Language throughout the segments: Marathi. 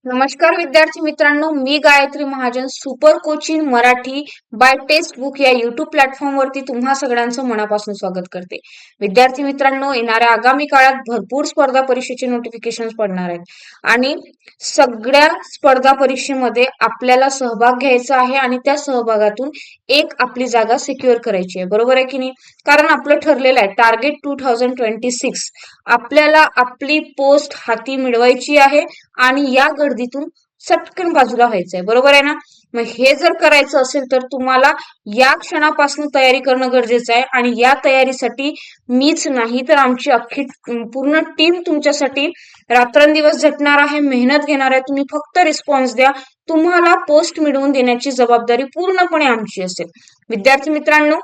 नमस्कार विद्यार्थी मित्रांनो, मी Gayatri Mahajan super coaching Marathi by text book या युट्यूब प्लॅटफॉर्म वरती तुम्हा सगळ्यांचं मनापासून स्वागत करते. विद्यार्थी मित्रांनो, येणाऱ्या आगामी काळात भरपूर स्पर्धा परीक्षेचे नोटिफिकेशन पडणार आहेत आणि सगळ्या स्पर्धा परीक्षेमध्ये आपल्याला सहभाग घ्यायचा आहे आणि त्या सहभागातून एक आपली जागा सिक्युअर करायची आहे. बरोबर आहे की नाही? कारण आपलं ठरलेलं आहे टार्गेट 2026. आपल्याला आपली पोस्ट हाती मिळवायची आहे आणि या गर्दीतून चटकन बाजूला व्हायचंय. बरोबर आहे ना? मग हे जर करायचं असेल तर तुम्हाला या क्षणापासून तयारी करणं गरजेचं आहे आणि या तयारीसाठी मीच नाही तर आमची अख्खी पूर्ण टीम तुमच्यासाठी रात्रंदिवस झटणार आहे, मेहनत घेणार आहे. तुम्ही फक्त रिस्पॉन्स द्या. तुम्हाला पोस्ट मिळवून देण्याची जबाबदारी पूर्णपणे आमची असेल. विद्यार्थी मित्रांनो,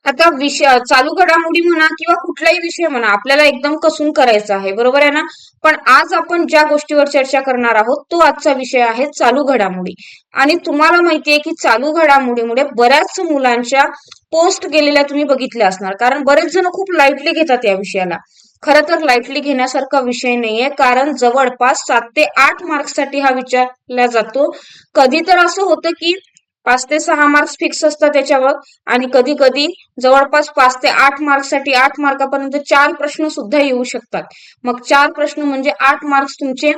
आता विषय चालू घडामोडी म्हणा किंवा कुठलाही विषय म्हणा आपल्याला एकदम कसून करायचा आहे. बरोबर आहे ना? पण आज आपण ज्या गोष्टीवर चर्चा करणार आहोत तो आजचा विषय आहे चालू घडामोडी. आणि तुम्हाला माहितीये की चालू घडामोडीमुळे बऱ्याच मुलांच्या पोस्ट गेलेल्या तुम्ही बघितल्या असणार, कारण बरेच जण खूप लाईटली घेतात या विषयाला. खरं तर लाईटली घेण्यासारखा विषय नाहीये, कारण जवळपास 7 ते 8 मार्क्ससाठी हा विचारला जातो. कधी तर असं होतं की 5 ते 6 मार्क्स फिक्स असतात त्याच्यावर आणि कधी कधी जवळपास 5 ते 8 मार्क्ससाठी 8 मार्कापर्यंत 4 प्रश्न सुद्धा येऊ शकतात. मग 4 प्रश्न म्हणजे 8 मार्क्स तुमचे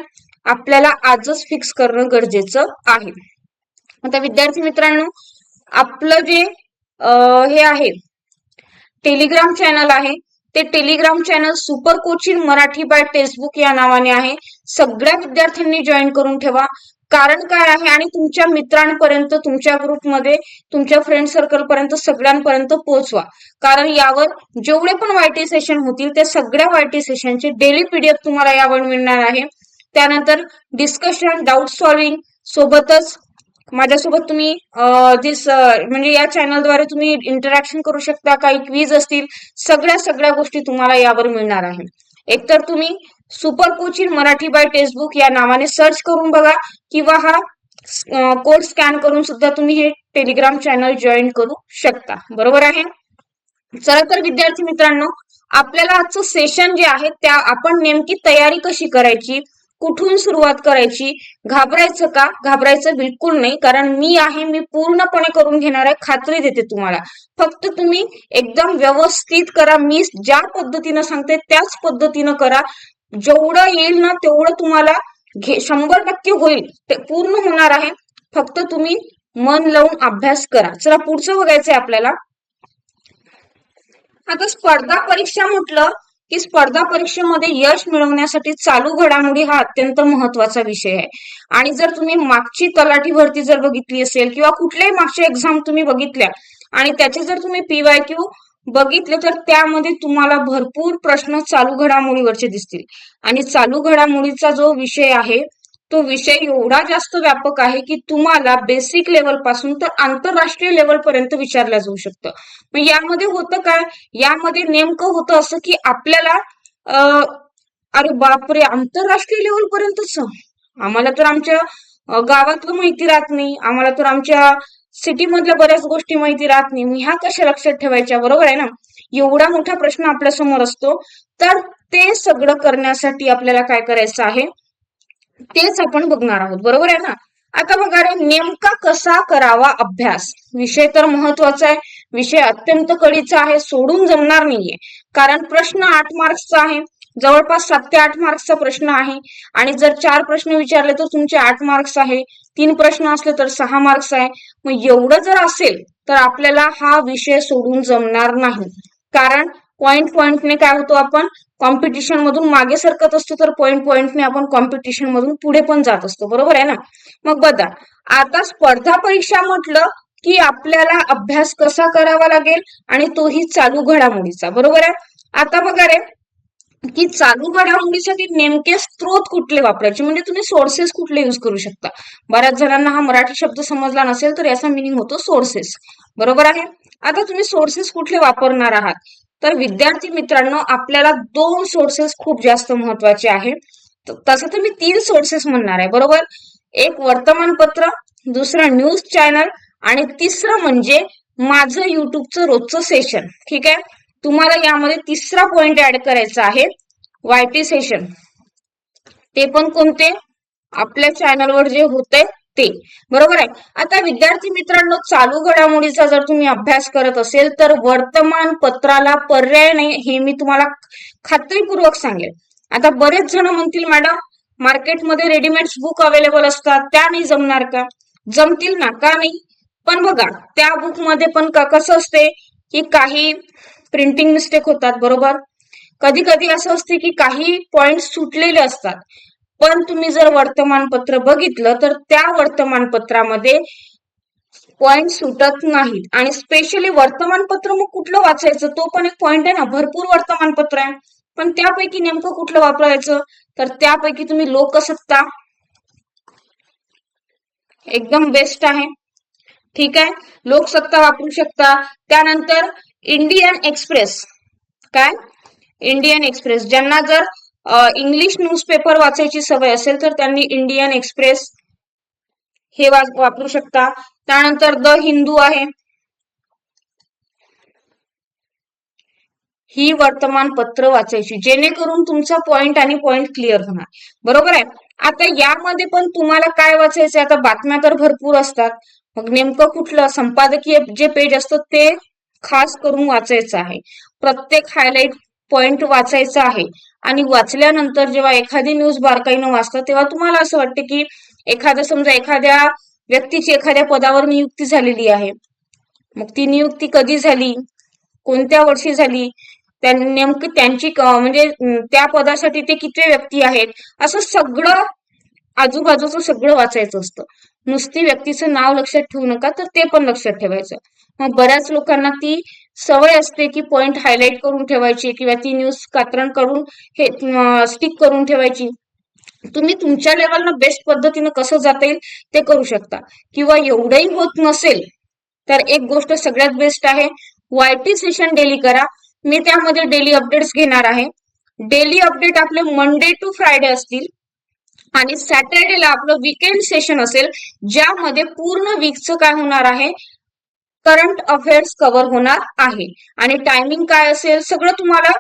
आपल्याला आजच फिक्स करणं गरजेचं आहे. आता विद्यार्थी मित्रांनो, आपलं जे हे आहे टेलिग्राम चॅनल आहे, ते Telegram channel super coaching Marathi by textbook या नावाने आहे. सगळ्या विद्यार्थ्यांनी जॉईन करून ठेवा. कारण काय आहे, आणि तुमच्या मित्रांपर्यंत, तुमच्या ग्रुपमध्ये, तुमच्या फ्रेंड सर्कल पर्यंत सगळ्यांपर्यंत पोहोचवा. कारण यावर जेवढे पण वायटी सेशन होतील त्या सगळ्या वायटी सेशनचे डेली पीडीएफ तुम्हाला यावर मिळणार आहे. त्यानंतर डिस्कशन, डाऊट सॉल्विंग, सोबतच माझ्यासोबत तुम्ही म्हणजे या चॅनलद्वारे तुम्ही इंटरॅक्शन करू शकता. काही क्विज असतील, सगळ्या गोष्टी तुम्हाला यावर मिळणार आहे. एकतर तुम्ही super coaching Marathi by textbook या नावाने सर्च करून बघा किंवा हा कोड स्कॅन करून सुद्धा तुम्ही हे टेलिग्राम चॅनल जॉईन करू शकता. बरोबर आहे? चला तर विद्यार्थी मित्रांनो, आपल्याला आजचं सेशन जे आहे त्या आपण नेमकी तयारी कशी करायची, कुठून सुरुवात करायची, घाबरायचं का? घाबरायचं बिलकुल नाही, कारण मी आहे, मी पूर्णपणे करून घेणार आहे, खात्री देते तुम्हाला. फक्त तुम्ही एकदम व्यवस्थित करा. मी ज्या पद्धतीनं सांगते त्याच पद्धतीनं करा. जेवढं येईल ना तेवढं तुम्हाला 100% होईल, ते पूर्ण होणार आहे. फक्त तुम्ही मन लावून अभ्यास करा. चला पुढचं बघायचंय आपल्याला. आता स्पर्धा परीक्षा म्हटलं की स्पर्धा परीक्षेमध्ये यश मिळवण्यासाठी चालू घडामोडी हा अत्यंत महत्वाचा विषय आहे. आणि जर तुम्ही मागची तलाठी भरती जर बघितली असेल किंवा कुठल्याही मागच्या एक्झाम तुम्ही बघितल्या आणि त्याचे जर तुम्ही PYQ बघितले तर त्यामध्ये तुम्हाला भरपूर प्रश्न चालू घडामोडीवरचे दिसतील. आणि चालू घडामोडीचा जो विषय आहे तो विषय एवढा जास्त व्यापक आहे की तुम्हाला बेसिक लेवल पासून तर आंतरराष्ट्रीय लेवल पर्यंत विचारलं जाऊ शकतं. मग यामध्ये होतं काय, यामध्ये नेमकं होतं असं की आपल्याला अरे बापरे, आंतरराष्ट्रीय लेवल पर्यंतच? आम्हाला तर आमच्या गावातलं माहिती राहत नाही, आम्हाला तर आमच्या सिटी मधल्या बऱ्याच गोष्टी माहिती राहत नाही, ह्या कशा लक्षात ठेवायच्या? बरोबर आहे ना? एवढा मोठा प्रश्न आपल्या समोर असतो. तर ते सगळं करण्यासाठी आपल्याला काय करायचं आहे तेच आपण बघणार आहोत. बरोबर आहे ना? आता बघा रे, नेमका कसा करावा अभ्यास? विषय तर महत्वाचा आहे, विषय अत्यंत कळीचा आहे, सोडून जमणार नाहीये. कारण प्रश्न 8 मार्क्सचा आहे, जवळपास 7 ते 8 मार्क्सचा प्रश्न आहे. आणि जर 4 प्रश्न विचारले तर तुमचे 8 मार्क्स आहे, 3 प्रश्न असले तर 6 मार्क्स आहे. मग एवढं जर असेल तर आपल्याला हा विषय सोडून जमणार नाही. कारण पॉइंटने काय होतो, आपण कॉम्पिटिशन मधून मागे सरकत असतो, तर पॉइंटने आपण कॉम्पिटिशन मधून पुढे पण जात असतो. बरोबर आहे ना? मग बघा, आता स्पर्धा परीक्षा म्हटलं की आपल्याला अभ्यास कसा करावा लागेल, आणि तोही चालू घडामोडीचा. बरोबर आहे? आता बघा रे, की चालू घडामोडीसाठी नेमके स्त्रोत कुठले वापरायचे, म्हणजे तुम्ही सोर्सेस कुठले यूज करू शकता. बऱ्याच जणांना हा मराठी शब्द समजला नसेल तर याचा मिनिंग होतो सोर्सेस. बरोबर आहे? आता तुम्ही सोर्सेस कुठले वापरणार आहात, तर विद्यार्थी मित्रांनो, आपल्याला 2 सोर्सेस खूप जास्त महत्वाचे आहे. तसं तर मी 3 सोर्सेस म्हणणार आहे. बरोबर? एक वर्तमानपत्र, दुसरं न्यूज चॅनल आणि तिसरं म्हणजे माझं युट्यूबचं रोजचं सेशन. ठीक आहे? तुम्हाला यामध्ये तिसरा पॉइंट ऍड करायचा आहे, वायटी सेशन. ते पण कोणते? आपल्या चॅनलवर जे होतंय ते, बरोबर आहे. आता विद्यार्थी मित्रांनो, चालू घडामोडीचा जर तुम्ही अभ्यास करत असेल तर वर्तमानपत्राला पर्याय नाही, हे मी तुम्हाला खात्रीपूर्वक सांगेल. आता बरेच जण म्हणतील मॅडम मार्केटमध्ये रेडीमेड बुक अवेलेबल असतात, त्या नाही जमणार का? जमतील ना, का नाही? पण बघा त्या बुक मध्ये पण कसं असते की काही प्रिंटिंग मिस्टेक होतात, बरोबर. कधी कधी असं असते की काही पॉइंट सुटलेले असतात. पण तुम्ही जर वर्तमानपत्र बघितलं तर त्या वर्तमानपत्रामध्ये पॉइंट सुटत नाहीत. आणि स्पेशली वर्तमानपत्र मग कुठलं वाचायचं, तो पण एक पॉइंट आहे ना. भरपूर वर्तमानपत्र आहे, पण त्यापैकी नेमकं कुठलं वापरायचं, तर त्यापैकी तुम्ही लोकसत्ता एकदम बेस्ट आहे. ठीक आहे, लोकसत्ता वापरू शकता. त्यानंतर इंडियन एक्सप्रेस, काय इंडियन एक्सप्रेस, ज्यांना जर इंग्लिश न्यूजपेपर वाचायची सवय असेल तर त्यांनी इंडियन एक्सप्रेस हे वापरू शकता. त्यानंतर द हिंदू आहे, ही वर्तमानपत्र वाचायची जेणेकरून तुमचा पॉइंट आणि पॉइंट क्लिअर होणार, बरोबर आहे. आता यामध्ये पण तुम्हाला काय वाचायचं, आता बातम्या तर भरपूर असतात, मग नेमकं कुठलं संपादकीय जे पेज असतं ते खास करून वाचायचं आहे. प्रत्येक हायलाइट पॉइंट वाचायचा आहे. आणि वाचल्यानंतर जेव्हा एखादी न्यूज बारकाईनं वाचता तेव्हा तुम्हाला असं वाटतं की समजा एखाद्या व्यक्तीची एखाद्या पदावर नियुक्ती झालेली आहे, मग ती नियुक्ती कधी झाली, कोणत्या वर्षी झाली, नेमकी त्यांची म्हणजे त्या पदासाठी ते किती व्यक्ती आहेत, असं सगळं आजूबाजूचं सगळं वाचायचं असतं. नुसती व्यक्तीचं नाव लक्षात ठेवू नका, तर ते पण लक्षात ठेवायचं. मग बऱ्याच लोकांना ती सवय असते की पॉइंट हायलाइट करून ठेवायची किंवा ती न्यूज कात्रण करून हे स्टिक करून ठेवायची. तुम्ही तुमच्या लेवलनं बेस्ट पद्धतीनं कसं जाता येईल ते करू शकता. किंवा एवढंही होत नसेल तर एक गोष्ट सगळ्यात बेस्ट आहे, YT सेशन डेली करा. मी त्यामध्ये डेली अपडेट्स घेणार आहे. डेली अपडेट आपले मंडे टू फ्रायडे असतील आणि सॅटर्डेला आपलं वीकेंड सेशन असेल, ज्यामध्ये पूर्ण वीकचं काय होणार आहे, करंट अफेअर्स कव्हर होणार आहे. आणि टायमिंग काय असेल सगळं तुम्हाला,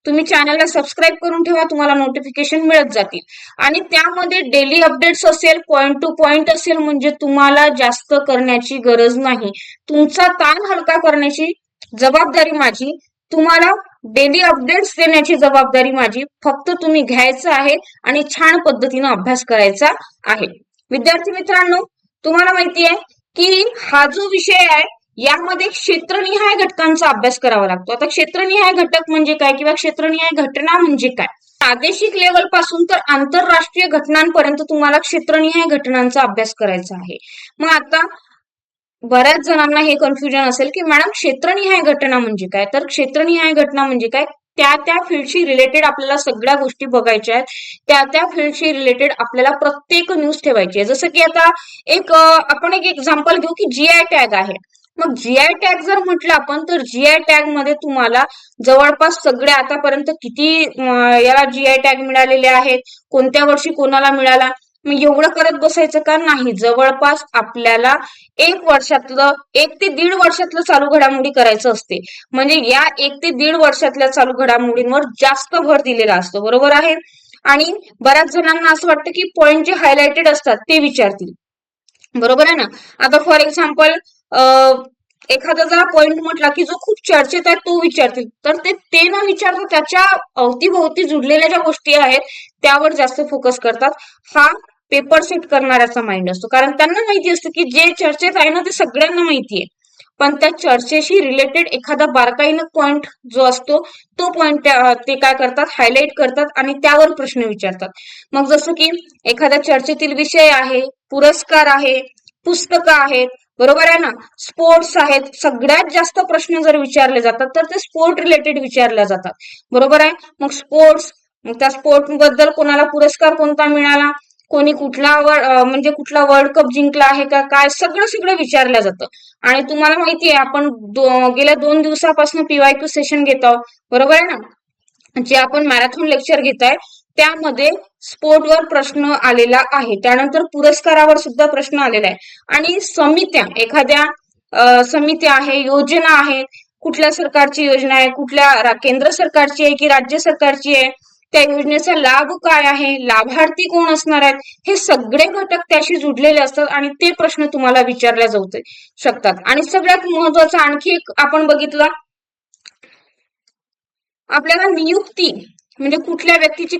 तुम्ही चॅनलला सबस्क्राईब करून ठेवा, तुम्हाला नोटिफिकेशन मिळत जातील. आणि त्यामध्ये डेली अपडेट्स असेल, पॉइंट टू पॉइंट असेल, म्हणजे तुम्हाला जास्त करण्याची गरज नाही. तुमचा ताण हलका करण्याची जबाबदारी माझी, तुम्हाला डेली अपडेट्स देण्याची जबाबदारी माझी. फक्त तुम्ही घ्यायचं आहे आणि छान पद्धतीनं अभ्यास करायचा आहे. विद्यार्थी मित्रांनो, तुम्हाला माहिती आहे की हा जो विषय आहे यामध्ये क्षेत्रनिहाय घटकांचा अभ्यास करावा लागतो. आता क्षेत्रनिहाय घटक म्हणजे काय किंवा क्षेत्रनिहाय घटना म्हणजे काय, प्रादेशिक लेवल पासून तर आंतरराष्ट्रीय घटनांपर्यंत तुम्हाला क्षेत्रनिहाय घटनांचा अभ्यास करायचा आहे. मग आता बऱ्याच जणांना हे कन्फ्युजन असेल की मॅडम क्षेत्रनिहाय घटना म्हणजे काय, तर क्षेत्रनिहाय घटना म्हणजे काय, त्या त्या फील्डशी रिलेटेड आपल्याला सगळ्या गोष्टी बघायच्या आहेत. त्या त्या फील्डशी रिलेटेड आपल्याला प्रत्येक न्यूज ठेवायची आहे. जसं की आता आपण एक एक्झाम्पल घेऊ की GI टॅग आहे. मग GI टॅग जर म्हटलं आपण तर GI टॅग मध्ये तुम्हाला जवळपास सगळ्या आतापर्यंत किती याला GI टॅग मिळालेले आहेत, कोणत्या वर्षी कोणाला मिळाला, मग एवढं करत बसायचं का नाही. जवळपास आपल्याला 1 ते 1.5 वर्षातलं चालू घडामोडी करायचं असते. म्हणजे या 1 ते 1.5 वर्षातल्या चालू घडामोडींवर जास्त भर दिलेला असतो, बरोबर आहे. आणि बऱ्याच जणांना असं वाटतं की पॉइंट जे हायलाइटेड असतात ते विचारतील, बरोबर आहे ना. आता फॉर एक्झाम्पल एखादा जरा पॉइंट म्हटला की जो खूप चर्चेत आहे तो विचारतील, तर ते न विचारता त्याच्या अवतीभोवती जुडलेल्या ज्या गोष्टी आहेत त्यावर जास्त फोकस करतात. हा पेपर सेट करणाऱ्याचा माइंड असतो, कारण त्यांना माहिती असतं की जे चर्चेत आहे ना ते सगळ्यांना माहिती आहे, पण त्या चर्चेशी रिलेटेड एखादा बारकाईनं पॉइंट जो असतो तो पॉइंट ते काय करतात, हायलाइट करतात आणि त्यावर प्रश्न विचारतात. मग जसं की एखाद्या चर्चेतील विषय आहे, पुरस्कार आहे, पुस्तकं आहेत, बरोबर आहे ना, स्पोर्ट्स आहेत, सगळ्यात जास्त प्रश्न जर विचारले जातात तर ते स्पोर्ट रिलेटेड विचारले जातात, बरोबर आहे. मग स्पोर्ट्स, मग त्या स्पोर्ट बद्दल कोणाला पुरस्कार कोणता मिळाला, कोणी कुठला म्हणजे कुठला वर्ल्ड कप जिंकला आहे का, काय सगळं सगळं विचारलं जातं. आणि तुम्हाला माहिती आहे आपण गेल्या 2 दिवसापासून PYQ सेशन घेत आहोत, बरोबर आहे ना, जे आपण मॅरेथॉन लेक्चर घेत आहे त्यामध्ये स्पोर्टवर प्रश्न आलेला आहे. त्यानंतर पुरस्कारावर सुद्धा प्रश्न आलेला आहे. आणि समित्या, एखाद्या समित्या आहे, योजना आहे, कुठल्या सरकारची योजना आहे, कुठल्या केंद्र सरकारची आहे की राज्य सरकारची आहे, त्या योजनेचा लाभ काय आहे, लाभार्थी कोण असणार आहेत, हे सगळे घटक त्याशी जुडलेले असतात आणि ते प्रश्न तुम्हाला विचारले जाऊ शकतात. आणि सगळ्यात महत्वाचं आणखी एक आपण बघितलं, आपल्याला नियुक्ती म्हणजे कुठल्या व्यक्तीची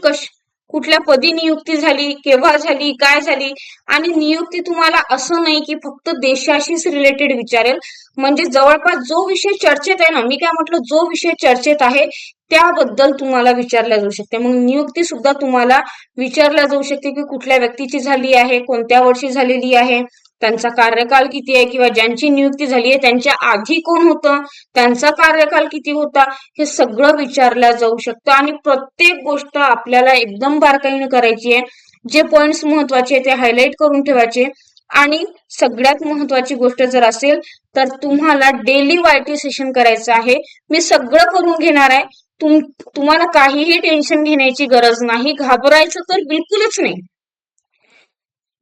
कुठल्या पदी नियुक्ती झाली, केव्हा झाली, काय झाली, आणि नियुक्ती तुम्हाला असं नाही की फक्त देशाशीच रिलेटेड विचारेल, म्हणजे जवळपास जो विषय चर्चेत आहे ना, मी काय म्हटलं, जो विषय चर्चेत आहे त्याबद्दल तुम्हाला विचारल्या जाऊ शकते. मग नियुक्ती सुद्धा तुम्हाला विचारल्या जाऊ शकते की कुठल्या व्यक्तीची झाली आहे, कोणत्या वर्षी झालेली आहे, त्यांचा कार्यकाल किती आहे, किंवा ज्यांची नियुक्ती झाली आहे त्यांच्या आधी कोण होतं, त्यांचा कार्यकाल किती होता, हे सगळं विचारलं जाऊ शकतं. आणि प्रत्येक गोष्ट आपल्याला एकदम बारकाईने करायची आहे. जे पॉइंट्स महत्वाचे ते हायलाइट करून ठेवायचे. आणि सगळ्यात महत्वाची गोष्ट जर असेल तर तुम्हाला डेली वायटी सेशन करायचं आहे. मी सगळं करून घेणार आहे. तुम्हाला काहीही टेन्शन घेण्याची गरज नाही, घाबरायचं तर बिलकुलच नाही.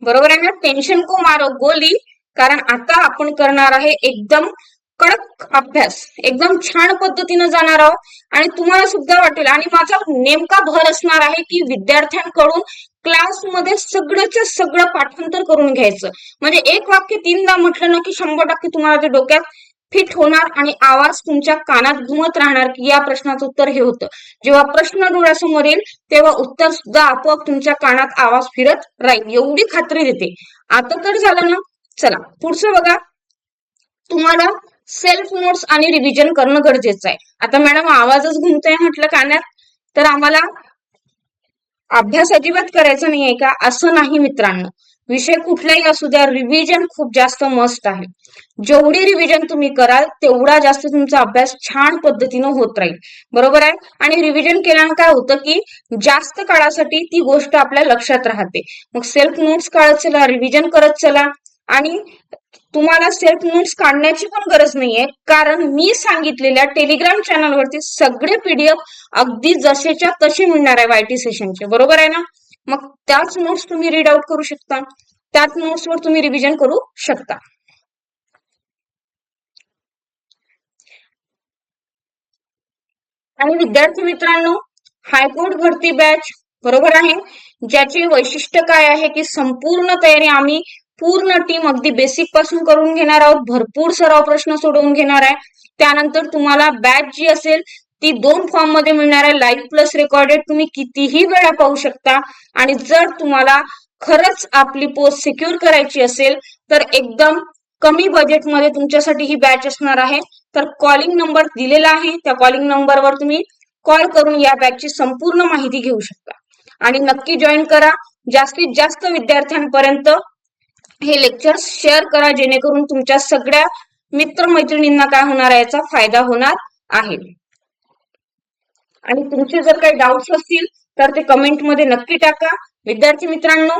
बरोबर आहे ना? टेन्शन को मारो गोली. कारण आता आपण करणार आहे एकदम कडक अभ्यास, एकदम छान पद्धतीने जाणार आहोत आणि तुम्हाला सुद्धा वाटेल. आणि माझा नेमका भर असणार आहे की विद्यार्थ्यांकडून क्लासमध्ये सगळंच सगळं पाठांतर करून घ्यायचं. म्हणजे एक वाक्य 3दा म्हटलं ना की 100% तुम्हाला ते डोक्यात फिट होणार आणि आवाज तुमच्या कानात घुमत राहणार की या प्रश्नाचं उत्तर हे होतं. जेव्हा प्रश्न डोळ्यासमोर येईल तेव्हा उत्तर सुद्धा आपोआप तुमच्या कानात आवाज फिरत राहील, एवढी खात्री देते. आता तर झालं ना, चला पुढचं बघा. तुम्हाला सेल्फ नोट्स आणि रिव्हिजन करणं गरजेचं आहे. आता मॅडम आवाजच घुमतोय म्हटलं कानात, तर आम्हाला अभ्यास अजिबात करायचा नाहीये का? असं नाही मित्रांनो. विषय कुठलाही असू द्या, रिव्हिजन खूप जास्त मस्ट आहे. जेवढी रिव्हिजन तुम्ही कराल तेवढा जास्त तुमचा अभ्यास छान पद्धतीनं होत राहील. बरोबर आहे? आणि रिव्हिजन केल्यानं काय होतं की जास्त काळासाठी ती गोष्ट आपल्या लक्षात राहते. मग सेल्फ नोट्स काढत चला, रिव्हिजन करत चला. आणि तुम्हाला सेल्फ नोट्स काढण्याची पण गरज नाहीये, कारण मी सांगितलेल्या टेलिग्राम चॅनलवरती सगळे पीडीएफ अगदी जसेच्या तसे मिळणार आहे वायटी सेशनचे. बरोबर आहे ना? मग त्याच नोट्स तुम्ही रीड आउट करू शकता, त्याच नोट्सवर तुम्ही रिव्हिजन करू शकता. आणि विद्यार्थी मित्रांनो, हायकोर्ट भरती बॅच बरोबर आहे, ज्याचे वैशिष्ट्य काय आहे की संपूर्ण तयारी आम्ही पूर्ण टीम अगदी बेसिक पासून करून घेणार आहोत. भरपूर सराव प्रश्न सोडवून घेणार आहे. त्यानंतर तुम्हाला बॅच जी असेल ती 2 फॉर्म मध्ये मिळणार आहे, लाईव्ह प्लस रेकॉर्डेड. तुम्ही कितीही वेळा पाहू शकता. आणि जर तुम्हाला खरंच आपली पोस्ट सिक्युअर करायची असेल तर एकदम कमी बजेटमध्ये तुमच्यासाठी ही बॅच असणार आहे. तर कॉलिंग नंबर दिलेला आहे, त्या कॉलिंग नंबरवर तुम्ही कॉल करून या बॅचची संपूर्ण माहिती घेऊ शकता. आणि नक्की जॉईन करा. जास्तीत जास्त विद्यार्थ्यांपर्यंत हे लेक्चर्स शेअर करा, जेणेकरून तुमच्या सगळ्या मित्रमैत्रिणींना काय होणार आहे, याचा फायदा होणार आहे. आणि तुमचे जर काही डाऊट्स असतील तर ते कमेंटमध्ये नक्की टाका. विद्यार्थी मित्रांनो,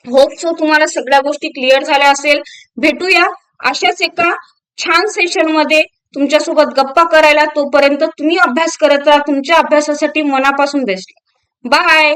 होप सो तुम्हाला सगळ्या गोष्टी क्लिअर झाल्या असेल. भेटूया अशाच एका छान सेशन मध्ये तुमच्यासोबत गप्पा करायला. तोपर्यंत तुम्ही अभ्यास करत राहा. तुमच्या अभ्यासासाठी मनापासून बेस्ट. बाय.